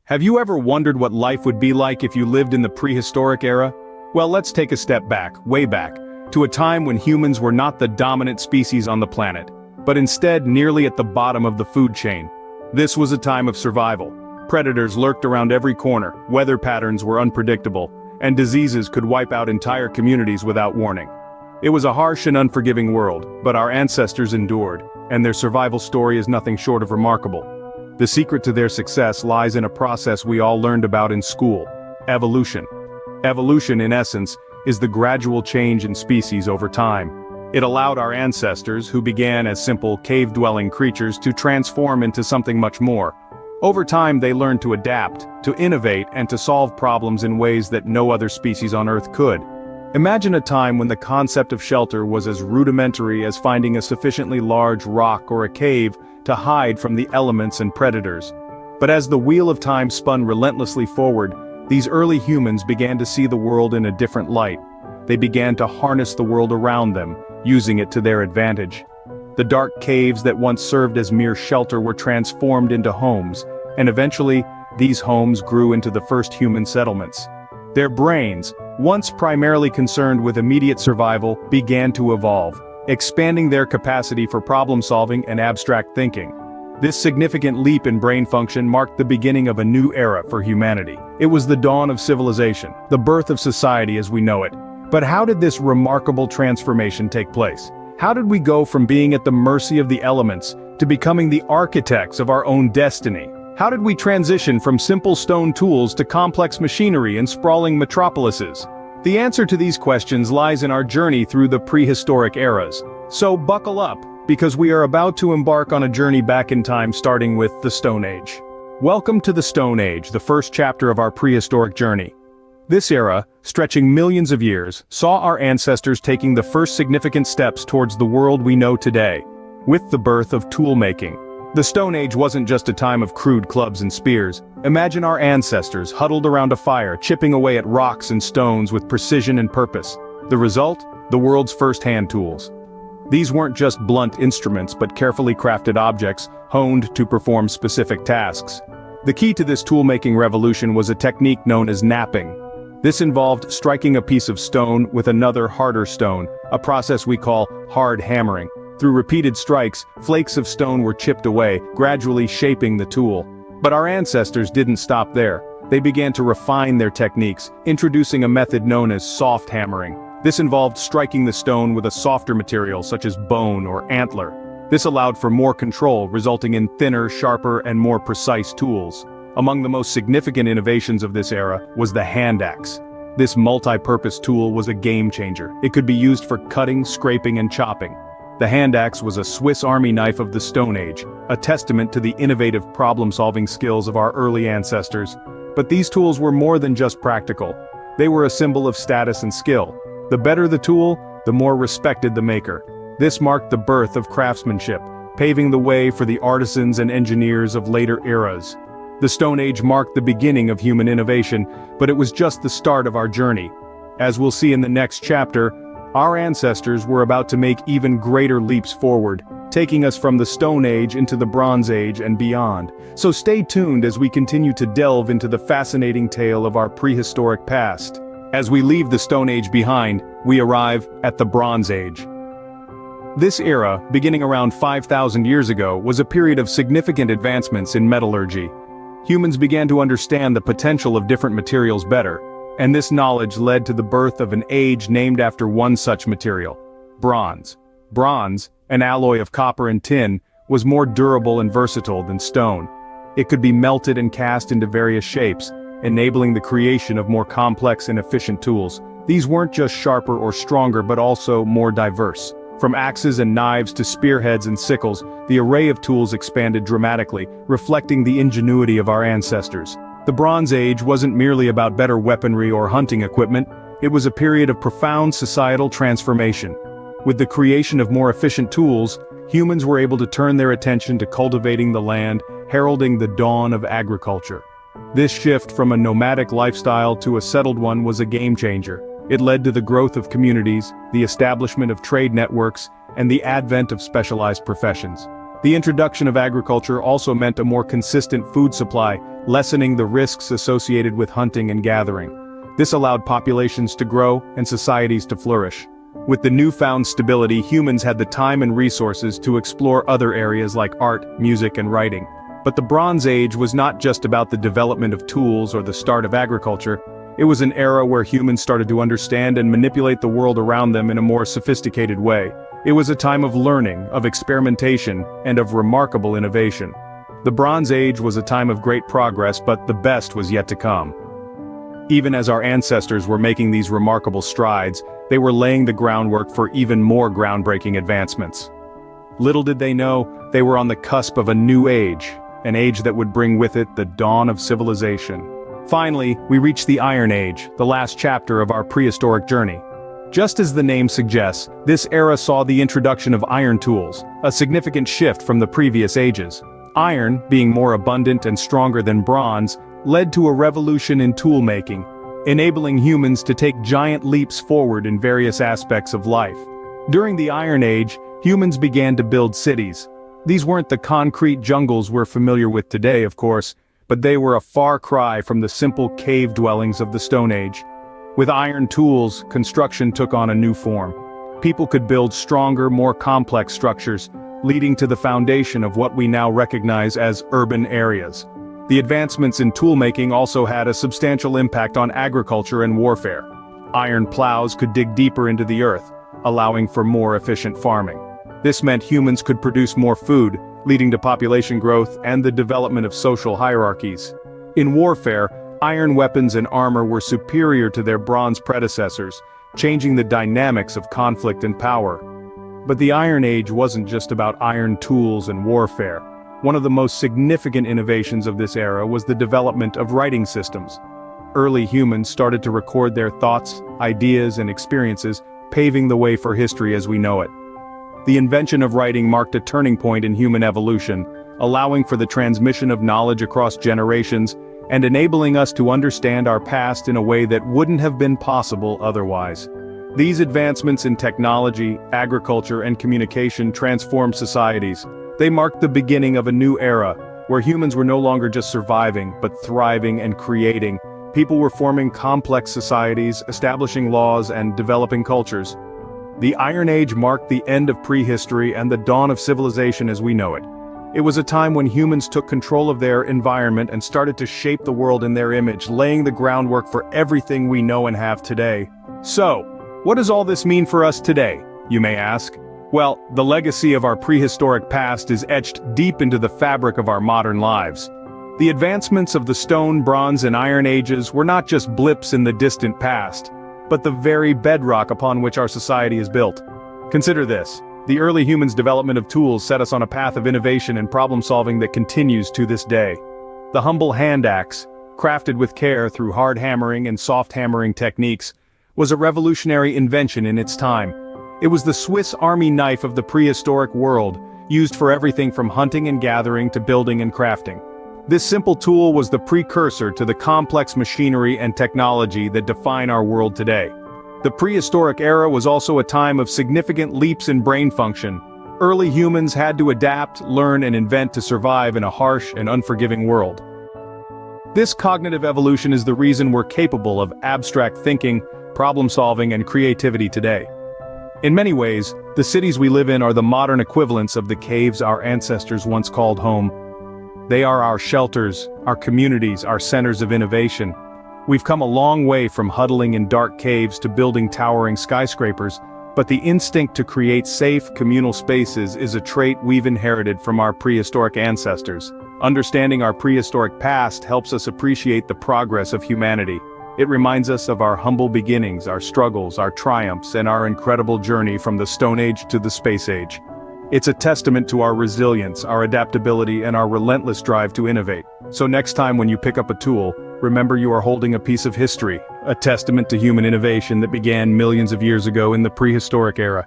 Have you ever wondered what life would be like if you lived in the prehistoric era? Well, let's take a step back, way back, to a time when humans were not the dominant species on the planet, but instead nearly at the bottom of the food chain. This was a time of survival. Predators lurked around every corner, weather patterns were unpredictable, and diseases could wipe out entire communities without warning. It was a harsh and unforgiving world, but our ancestors endured, and their survival story is nothing short of remarkable. The secret to their success lies in a process we all learned about in school: evolution. Evolution, in essence, is the gradual change in species over time. It allowed our ancestors, who began as simple cave-dwelling creatures, to transform into something much more. Over time they learned to adapt, to innovate, and to solve problems in ways that no other species on Earth could. Imagine a time when the concept of shelter was as rudimentary as finding a sufficiently large rock or a cave to hide from the elements and predators. But as the wheel of time spun relentlessly forward, these early humans began to see the world in a different light. They began to harness the world around them, using it to their advantage. The dark caves that once served as mere shelter were transformed into homes, and eventually, these homes grew into the first human settlements. Their brains, once primarily concerned with immediate survival, began to evolve, expanding their capacity for problem-solving and abstract thinking. This significant leap in brain function marked the beginning of a new era for humanity. It was the dawn of civilization, the birth of society as we know it. But how did this remarkable transformation take place? How did we go from being at the mercy of the elements to becoming the architects of our own destiny? How did we transition from simple stone tools to complex machinery and sprawling metropolises? The answer to these questions lies in our journey through the prehistoric eras. So buckle up, because we are about to embark on a journey back in time starting with the Stone Age. Welcome to the Stone Age, the first chapter of our prehistoric journey. This era, stretching millions of years, saw our ancestors taking the first significant steps towards the world we know today, with the birth of tool-making. The Stone Age wasn't just a time of crude clubs and spears. Imagine our ancestors huddled around a fire, chipping away at rocks and stones with precision and purpose. The result? The world's first hand tools. These weren't just blunt instruments but carefully crafted objects, honed to perform specific tasks. The key to this tool-making revolution was a technique known as knapping. This involved striking a piece of stone with another harder stone, a process we call hard hammering. Through repeated strikes, flakes of stone were chipped away, gradually shaping the tool. But our ancestors didn't stop there. They began to refine their techniques, introducing a method known as soft hammering. This involved striking the stone with a softer material such as bone or antler. This allowed for more control, resulting in thinner, sharper, and more precise tools. Among the most significant innovations of this era was the hand axe. This multi-purpose tool was a game-changer. It could be used for cutting, scraping, and chopping. The hand axe was a Swiss Army knife of the Stone Age, a testament to the innovative problem-solving skills of our early ancestors. But these tools were more than just practical. They were a symbol of status and skill. The better the tool, the more respected the maker. This marked the birth of craftsmanship, paving the way for the artisans and engineers of later eras. The Stone Age marked the beginning of human innovation, but it was just the start of our journey. As we'll see in the next chapter, our ancestors were about to make even greater leaps forward, taking us from the Stone Age into the Bronze Age and beyond. So stay tuned as we continue to delve into the fascinating tale of our prehistoric past. As we leave the Stone Age behind, we arrive at the Bronze Age. This era, beginning around 5,000 years ago, was a period of significant advancements in metallurgy. Humans began to understand the potential of different materials better, and this knowledge led to the birth of an age named after one such material: bronze. Bronze, an alloy of copper and tin, was more durable and versatile than stone. It could be melted and cast into various shapes, enabling the creation of more complex and efficient tools. These weren't just sharper or stronger but also more diverse. From axes and knives to spearheads and sickles, the array of tools expanded dramatically, reflecting the ingenuity of our ancestors. The Bronze Age wasn't merely about better weaponry or hunting equipment, it was a period of profound societal transformation. With the creation of more efficient tools, humans were able to turn their attention to cultivating the land, heralding the dawn of agriculture. This shift from a nomadic lifestyle to a settled one was a game-changer. It led to the growth of communities, the establishment of trade networks, and the advent of specialized professions. The introduction of agriculture also meant a more consistent food supply, lessening the risks associated with hunting and gathering. This allowed populations to grow and societies to flourish. With the newfound stability, humans had the time and resources to explore other areas like art, music, and writing. But the Bronze Age was not just about the development of tools or the start of agriculture. It was an era where humans started to understand and manipulate the world around them in a more sophisticated way. It was a time of learning, of experimentation, and of remarkable innovation. The Bronze Age was a time of great progress, but the best was yet to come. Even as our ancestors were making these remarkable strides, they were laying the groundwork for even more groundbreaking advancements. Little did they know, they were on the cusp of a new age, an age that would bring with it the dawn of civilization. Finally, we reach the Iron Age, the last chapter of our prehistoric journey. Just as the name suggests, this era saw the introduction of iron tools, a significant shift from the previous ages. Iron, being more abundant and stronger than bronze, led to a revolution in tool-making, enabling humans to take giant leaps forward in various aspects of life. During the Iron Age, humans began to build cities. These weren't the concrete jungles we're familiar with today, of course, but they were a far cry from the simple cave dwellings of the Stone Age. With iron tools, construction took on a new form. People could build stronger, more complex structures, leading to the foundation of what we now recognize as urban areas. The advancements in toolmaking also had a substantial impact on agriculture and warfare. Iron plows could dig deeper into the earth, allowing for more efficient farming. This meant humans could produce more food, leading to population growth and the development of social hierarchies. In warfare, iron weapons and armor were superior to their bronze predecessors, changing the dynamics of conflict and power. But the Iron Age wasn't just about iron tools and warfare. One of the most significant innovations of this era was the development of writing systems. Early humans started to record their thoughts, ideas, and experiences, paving the way for history as we know it. The invention of writing marked a turning point in human evolution, allowing for the transmission of knowledge across generations, and enabling us to understand our past in a way that wouldn't have been possible otherwise. These advancements in technology, agriculture, and communication transformed societies. They marked the beginning of a new era, where humans were no longer just surviving, but thriving and creating. People were forming complex societies, establishing laws, and developing cultures. The Iron Age marked the end of prehistory and the dawn of civilization as we know it. It was a time when humans took control of their environment and started to shape the world in their image, laying the groundwork for everything we know and have today. So, what does all this mean for us today, you may ask? Well, the legacy of our prehistoric past is etched deep into the fabric of our modern lives. The advancements of the Stone, Bronze, and Iron Ages were not just blips in the distant past, but the very bedrock upon which our society is built. Consider this. The early humans' development of tools set us on a path of innovation and problem-solving that continues to this day. The humble hand axe, crafted with care through hard hammering and soft hammering techniques, was a revolutionary invention in its time. It was the Swiss Army knife of the prehistoric world, used for everything from hunting and gathering to building and crafting. This simple tool was the precursor to the complex machinery and technology that define our world today. The prehistoric era was also a time of significant leaps in brain function. Early humans had to adapt, learn, and invent to survive in a harsh and unforgiving world. This cognitive evolution is the reason we're capable of abstract thinking, problem-solving, and creativity today. In many ways, the cities we live in are the modern equivalents of the caves our ancestors once called home. They are our shelters, our communities, our centers of innovation. We've come a long way from huddling in dark caves to building towering skyscrapers, but the instinct to create safe, communal spaces is a trait we've inherited from our prehistoric ancestors. Understanding our prehistoric past helps us appreciate the progress of humanity. It reminds us of our humble beginnings, our struggles, our triumphs, and our incredible journey from the Stone Age to the Space Age. It's a testament to our resilience, our adaptability, and our relentless drive to innovate. So next time when you pick up a tool, remember you are holding a piece of history, a testament to human innovation that began millions of years ago in the prehistoric era.